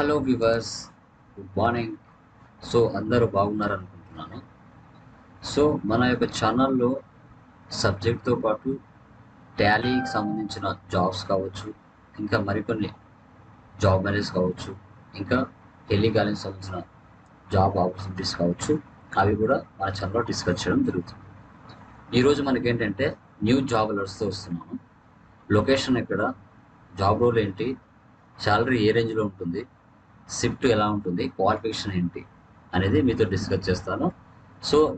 Hello viewers, good morning. అందరూ బాగున్నారనుకుంటున్నాను. మన యొక్క ఛానల్లో సబ్జెక్ట్తో పాటు టాలీకి సంబంధించిన జాబ్స్ కావచ్చు, ఇంకా మరికొన్ని జాబ్ మేనేజ్ కావచ్చు, ఇంకా టెలికాలింగ్ సంబంధించిన జాబ్ ఆపర్చునిటీస్ కావచ్చు, అవి కూడా మన ఛానల్లో డిస్కస్ చేయడం జరుగుతుంది. ఈరోజు మనకేంటంటే న్యూ జాబ్ అలర్ట్స్తో వస్తున్నాము. లొకేషన్ ఎక్కడ, జాబ్ రోల్ ఏంటి, శాలరీ ఏ రేంజ్లో ఉంటుంది, షిఫ్ట్ ఎలా ఉంటుంది, క్వాలిఫికేషన్ ఏంటి అనేది మీతో డిస్కస్ చేస్తాను.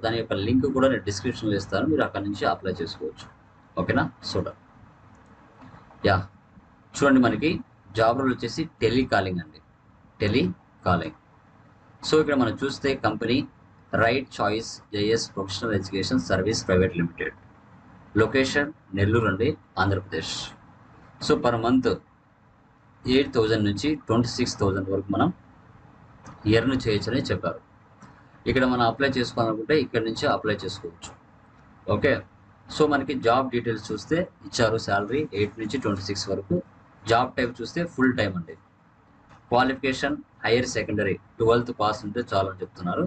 దాని యొక్క లింక్ కూడా నేను డిస్క్రిప్షన్లో ఇస్తాను, మీరు అక్కడ నుంచి అప్లై చేసుకోవచ్చు. ఓకేనా? చూడండి, మనకి జాబ్ రోల్ వచ్చేసి టెలికాలింగ్ అండి. టెలికాలింగ్. ఇక్కడ మనం చూస్తే company right choice JS professional education service private limited. Location Nellore అండి, ఆంధ్రప్రదేశ్. పర్ మంత్ 8,000 నుంచి 26,000 వరకు మనం ఎర్న్ చేయొచ్చని చెప్పారు. ఇక్కడ మనం అప్లై చేసుకోవాలనుకుంటే ఇక్కడ నుంచి అప్లై చేసుకోవచ్చు. ఓకే, మనకి జాబ్ డీటెయిల్స్ చూస్తే ఇచ్చారు. శాలరీ 8 నుంచి 26 వరకు. జాబ్ టైప్ చూస్తే ఫుల్ టైం అండి. Qualification higher secondary 12th pass ఉంటే చాలు అని చెప్తున్నారు.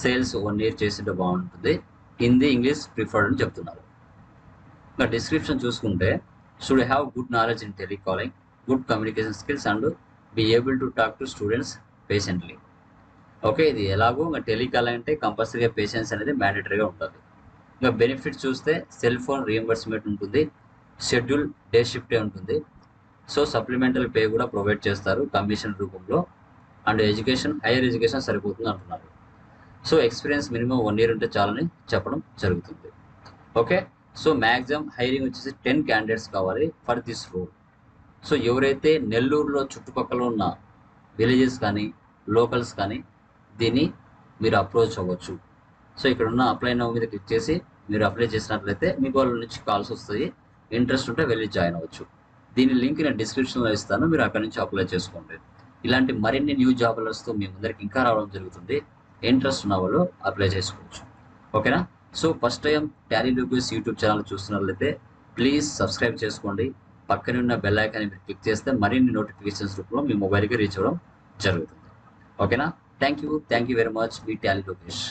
సేల్స్ 1 year చేసింటే బాగుంటుంది. హిందీ ఇంగ్లీష్ ప్రిఫర్డ్ అని చెప్తున్నారు. ఇంకా డిస్క్రిప్షన్ చూసుకుంటే should have good knowledge in telecalling, good communication skills and be able to talk to students patiently. Okay, ఇది ఎలాగో ఇంకా టెలికాలింగ్ అంటే కంపల్సరీగా పేషెన్స్ అనేది మ్యాండేటరీగా ఉంటుంది. ఇంకా బెనిఫిట్స్ చూస్తే సెల్ ఫోన్ రీఎంబర్స్మెంట్ ఉంటుంది, షెడ్యూల్ డే షిఫ్టే ఉంటుంది. సప్లిమెంటరీ పే కూడా ప్రొవైడ్ చేస్తారు కమిషన్ రూపంలో. అండ్ ఎడ్యుకేషన్ హైయర్ ఎడ్యుకేషన్ సరిపోతుంది అంటున్నారు. ఎక్స్పీరియన్స్ మినిమం 1 year ఉంటే చాలని చెప్పడం జరుగుతుంది. ఓకే, మ్యాక్సిమం హైరింగ్ వచ్చేసి 10 candidates కావాలి ఫర్ దిస్ రోల్. ఎవరైతే నెల్లూరులో చుట్టుపక్కల ఉన్న విలేజెస్ కానీ లోకల్స్ కానీ దీన్ని మీరు అప్రోచ్ అవ్వచ్చు. ఇక్కడ ఉన్న అప్లై నౌ మీద క్లిక్ చేసి మీరు అప్లై చేసినట్లయితే మీకు వాళ్ళ నుంచి కాల్స్ వస్తాయి. ఇంట్రెస్ట్ ఉంటే వెళ్ళి జాయిన్ అవ్వచ్చు. దీని లింక్ నేను డిస్క్రిప్షన్లో ఇస్తాను, మీరు అక్కడ నుంచి అప్లై చేసుకోండి. ఇలాంటి మరిన్ని న్యూ జాబ్ అలర్ట్స్తో మీ ముందరికి ఇంకా రావడం జరుగుతుంది. ఇంట్రెస్ట్ ఉన్న వాళ్ళు అప్లై చేసుకోవచ్చు. ఓకేనా? First time Tally Lokesh YouTube channel చూస్తున్నట్లయితే ప్లీజ్ సబ్స్క్రైబ్ చేసుకోండి. పక్కనే ఉన్న బెల్ ఐకాన్ మీరు క్లిక్ చేస్తే మరిన్ని నోటిఫికేషన్స్ రూపంలో మీ మొబైల్కి రీచ్ అవ్వడం జరుగుతుంది. ఓకేనా? Thank you very much. Me Tally Lokesh.